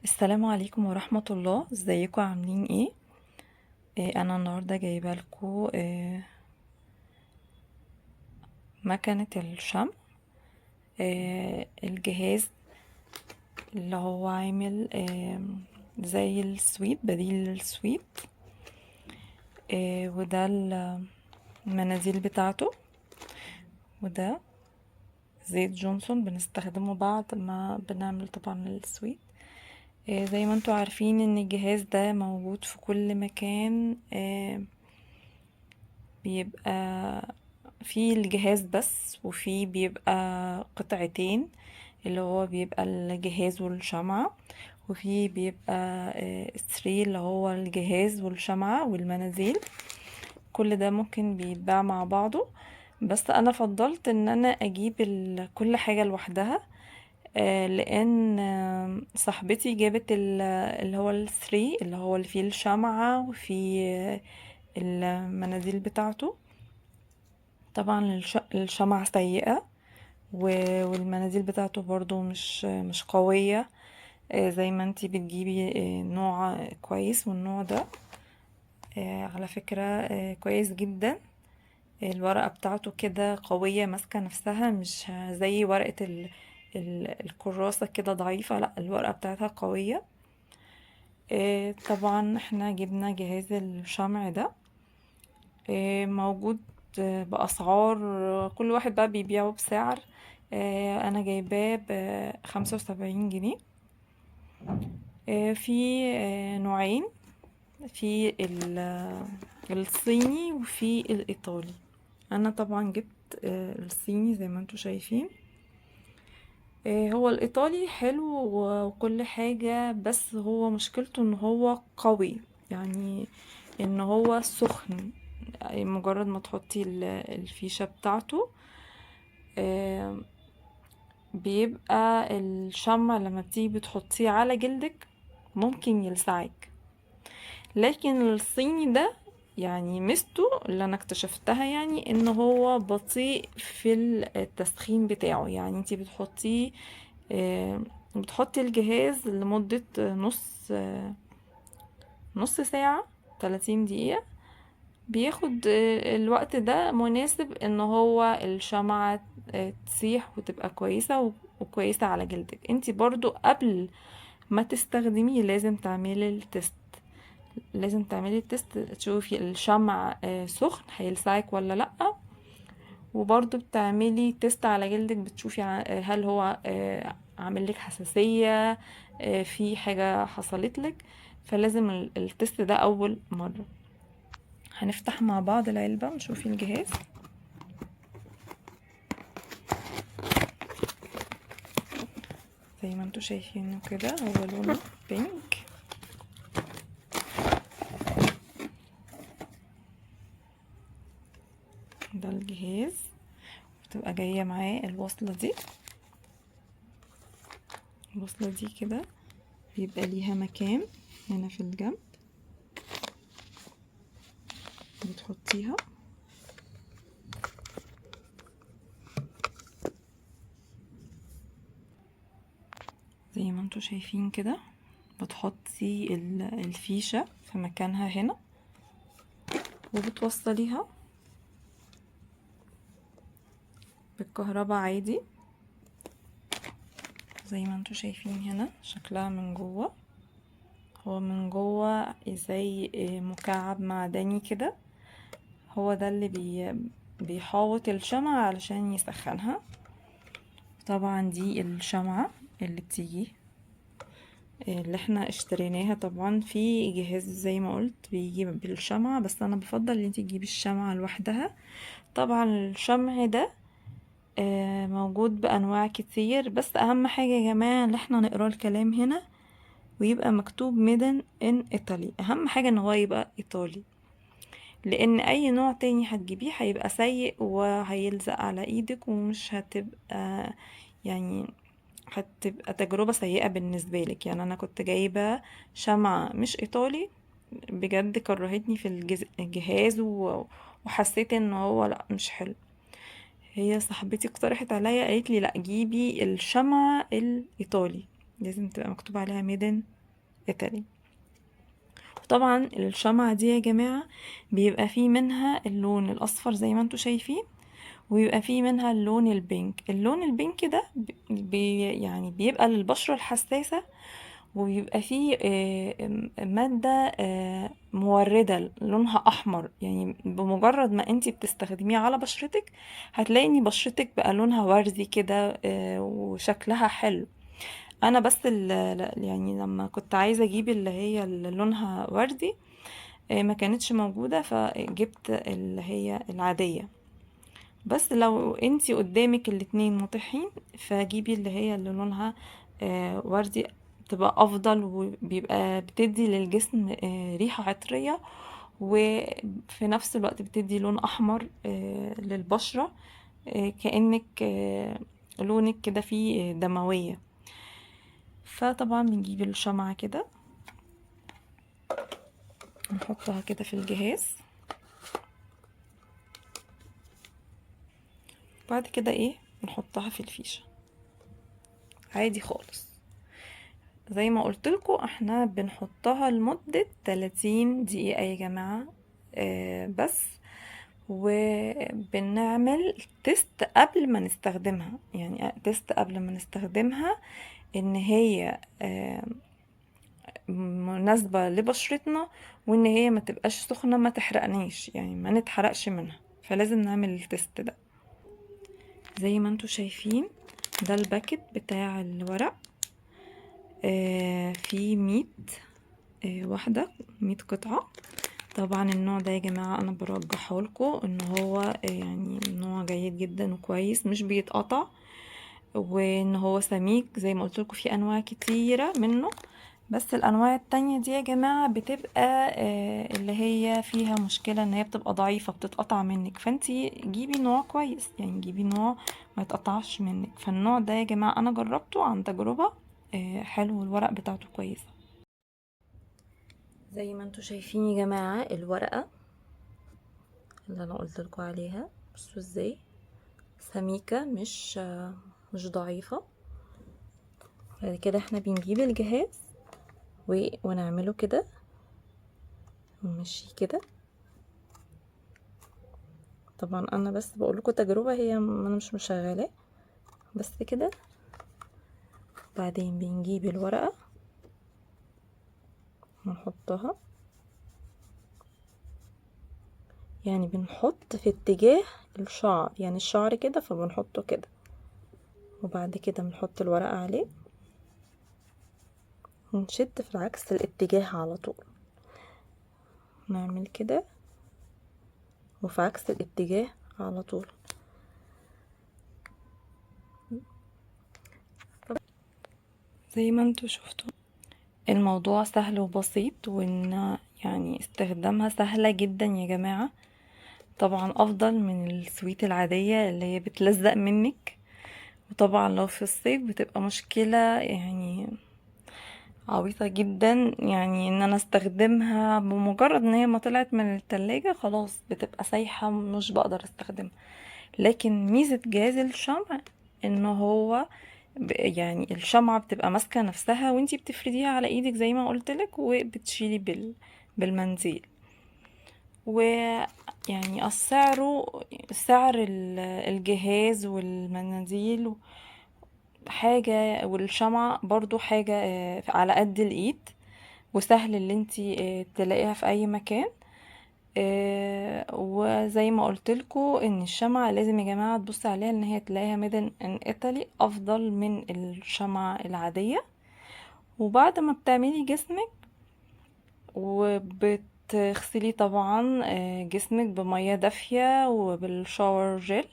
السلام عليكم ورحمة الله، ازيكم عاملين ايه؟ انا النهاردة جايبة لكم مكنة الشمع. الجهاز اللي هو عامل زي السويت، بديل للسويت. وده المناديل بتاعته، وده زيت جونسون بنستخدمه بعد ما بنعمل طبعا السويت. زي ما انتوا عارفين ان الجهاز ده موجود في كل مكان. بيبقى في الجهاز بس، وفي بيبقى قطعتين، اللي هو بيبقى الجهاز والشمعة، وفي بيبقى 3 اللي هو الجهاز والشمعة والمناديل. كل ده ممكن بيتباع مع بعضه، بس انا فضلت ان انا اجيب كل حاجة لوحدها. لان صاحبتي جابت اللي هو الثري، اللي هو اللي فيه الشمعة وفيه المناديل بتاعته. طبعا الشمعة سيئة، والمناديل بتاعته برضو مش قوية. زي ما انتي بتجيبي نوع كويس، والنوع ده على فكرة كويس جدا. الورقة بتاعته كده قوية، ماسكة نفسها، مش زي ورقة الكراسة كده ضعيفة. لا، الورقة بتاعتها قوية. طبعا احنا جبنا جهاز الشمع ده، موجود بأسعار، كل واحد بقى بيبيعه بسعر. انا جايباه ب75 جنيه. في نوعين، في الصيني وفي الإيطالي. انا طبعا جبت الصيني زي ما انتوا شايفين. هو الإيطالي حلو وكل حاجة، بس هو مشكلته ان هو قوي، يعني ان هو سخن. مجرد ما تحطي الفيشة بتاعته بيبقى الشمع لما بتيجي بتحطيه على جلدك ممكن يلسعك. لكن الصيني ده يعني ميزته اللي انا اكتشفتها، يعني ان هو بطيء في التسخين بتاعه. يعني انتي بتحطيه بتحطي الجهاز لمدة نص ساعة، 30 دقيقة. بياخد الوقت ده مناسب ان هو الشمعة تسيح وتبقى كويسة وكويسة على جلدك. انتي برضو قبل ما تستخدميه لازم تعملي التست. لازم تعملي التست تشوفي الشمع سخن هيلسعك ولا لأ. وبرضو بتعملي تست على جلدك، بتشوفي هل هو عامل لك حساسية، في حاجة حصلت لك. فلازم التست ده أول مرة. هنفتح مع بعض العلبة ونشوف الجهاز. زي ما انتوا شايفينه كده، هو لونه بينك. ده الجهاز، بتبقى جاية معاه الوصلة دي. الوصلة دي كده بيبقى ليها مكان هنا في الجنب، بتحطيها زي ما انتوا شايفين كده. بتحطي الفيشة في مكانها هنا، وبتوصليها بالكهرباء عادي. زي ما انتوا شايفين هنا شكلها من جوه. هو من جوه زي مكعب معدني كده، هو ده اللي بيحاوط الشمعة علشان يسخنها. طبعا دي الشمعة اللي بتيجي اللي احنا اشتريناها. طبعا في جهاز زي ما قلت بيجي بالشمعة، بس انا بفضل ان انت تجيبي الشمعة لوحدها. طبعا الشمع ده موجود بانواع كتير، بس اهم حاجة يا جماعة ان احنا نقرا الكلام هنا ويبقى مكتوب ميدن ان ايطالي. اهم حاجة ان هو يبقى ايطالي، لان اي نوع تاني هتجيبيه هيبقى سيء وهيلزق على ايدك، ومش هتبقى يعني هتبقى تجربة سيئة بالنسبة لك. يعني انا كنت جايبة شمعة مش ايطالي، بجد كرهتني في الجهاز وحسيت ان هو لا، مش حلو. هي صاحبتي اقترحت عليا، قالت لي لا، جيبي الشمعة الايطالي. لازم تبقى مكتوب عليها ميدن ايطالي. طبعا الشمعة دي يا جماعة بيبقى فيه منها اللون الاصفر زي ما انتوا شايفين، ويبقى فيه منها اللون البينك. اللون البينك ده يعني بيبقى للبشرة الحساسة، وبيبقى فيه مادة موردة لونها أحمر. يعني بمجرد ما انتي بتستخدميه على بشرتك هتلاقي ان بشرتك بقى لونها وردي كده وشكلها حلو. انا بس يعني لما كنت عايزة اجيب اللي هي اللي لونها وردي ما كانتش موجودة، فجبت اللي هي العادية. بس لو انتي قدامك الاتنين متاحين فجيبي اللي هي اللي لونها وردي، بتبقى افضل، وبيبقى بتدي للجسم ريحة عطرية، وفي نفس الوقت بتدي لون احمر للبشرة، كأنك لونك كده فيه دموية. فطبعا بنجيب الشمعة كده نحطها كده في الجهاز. بعد كده ايه نحطها في الفيشة عادي خالص. زي ما قلتلكوا احنا بنحطها لمدة 30 دقيقة يا جماعة بس. وبنعمل تيست قبل ما نستخدمها، يعني تيست قبل ما نستخدمها ان هي مناسبة لبشرتنا، وان هي ما تبقاش سخنة ما تحرقناش، يعني ما نتحرقش منها، فلازم نعمل التيست ده. زي ما انتوا شايفين ده الباكت بتاع الورق، في 100 واحدة، 100 قطعة. طبعا النوع ده يا جماعة انا برجحه لكم ان هو يعني نوع جيد جدا وكويس، مش بيتقطع، وان هو سميك. زي ما قلت لكم في انواع كتيرة منه، بس الانواع التانية دي يا جماعة بتبقى اللي هي فيها مشكلة ان هي بتبقى ضعيفة بتتقطع منك، فانتي جيبي نوع كويس، يعني جيبي نوع ما يتقطعش منك. فالنوع ده يا جماعة انا جربته عن تجربة حلو، الورق بتاعته كويسة. زي ما انتوا شايفين يا جماعة الورقة اللي انا قلت لكم عليها، بصوا ازاي سميكة، مش ضعيفة. بعد كده احنا بنجيب الجهاز ونعمله كده ونمشيه كده. طبعا انا بس بقول لكم تجربة، هي انا مش مشغلاه بس كده. بعدين بنجيب الورقة ونحطها، يعني بنحط في اتجاه الشعر، يعني الشعر كده فبنحطه كده، وبعد كده بنحط الورقة عليه ونشد في عكس الاتجاه على طول، نعمل كده وفي عكس الاتجاه على طول. زي ما انتوا شفتوا الموضوع سهل وبسيط، وان يعني استخدامها سهلة جدا يا جماعة. طبعا افضل من السويت العادية اللي هي بتلزق منك، وطبعا لو في الصيف بتبقى مشكلة يعني عويصة جدا، يعني ان انا استخدمها بمجرد ان هي ما طلعت من التلاجة خلاص بتبقى سايحة مش بقدر استخدمها. لكن ميزة جهاز الشمع ان هو يعني الشمعة بتبقى ماسكة نفسها وانتي بتفرديها على ايدك زي ما قلتلك، وبتشيلي بالمنديل. ويعني سعر الجهاز والمناديل حاجة، والشمعة برضو حاجة على قد الايد، وسهل اللي انتي تلاقيها في اي مكان. وزي ما قلتلكوا ان الشمعة لازم يا جماعة تبص عليها ان هي تلاقيها ميدن ان ايطالي افضل من الشمعة العادية. وبعد ما بتعملي جسمك وبتغسلي طبعا جسمك بمية دافية وبالشاور جل،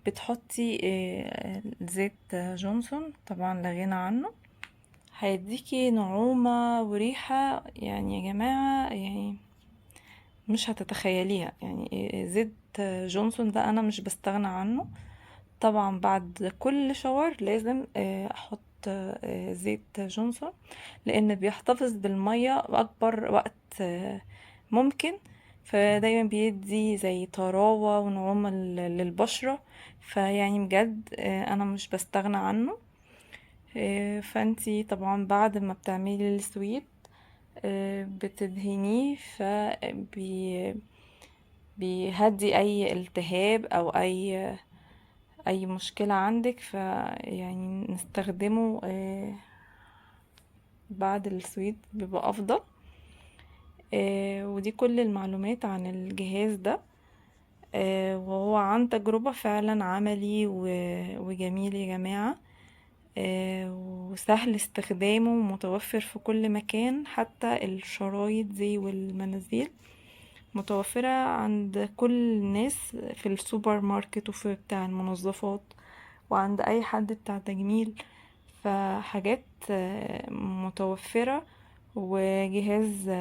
بتحطي زيت جونسون طبعا لا غنى عنه، هيديكي نعومة وريحة يعني يا جماعة يعني مش هتتخيليها. يعني زيت جونسون ده انا مش بستغنى عنه. طبعا بعد كل شاور لازم احط زيت جونسون، لان بيحتفظ بالمية اكبر وقت ممكن، فدايما بيدي زي طراوة ونعومة للبشرة. فيعني بجد انا مش بستغنى عنه. فانتي طبعا بعد ما بتعملي السويت بتدهنيه بيهدي اي التهاب او اي مشكلة عندك، يعني نستخدمه بعد السويت بيبقى افضل. ودي كل المعلومات عن الجهاز ده. وهو عن تجربة فعلا عملي وجميل يا جماعة. وسهل استخدامه ومتوفر في كل مكان، حتى الشرايط دي والمناديل متوفرة عند كل الناس في السوبر ماركت وفي بتاع المنظفات وعند اي حد بتاع تجميل. فحاجات متوفرة، وجهاز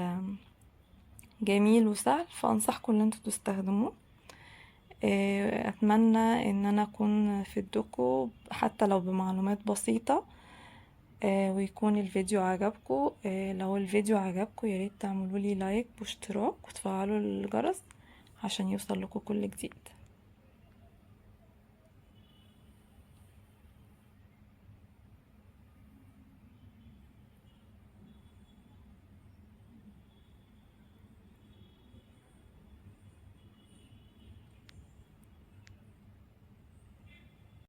جميل وسهل، فانصحكم ان انتوا تستخدموه. اتمنى ان انا اكون فدتكم حتى لو بمعلومات بسيطة، ويكون الفيديو عجبكم. لو الفيديو عجبكم ياريت تعملوا لي لايك واشتراك وتفعلوا الجرس عشان يوصل لكم كل جديد.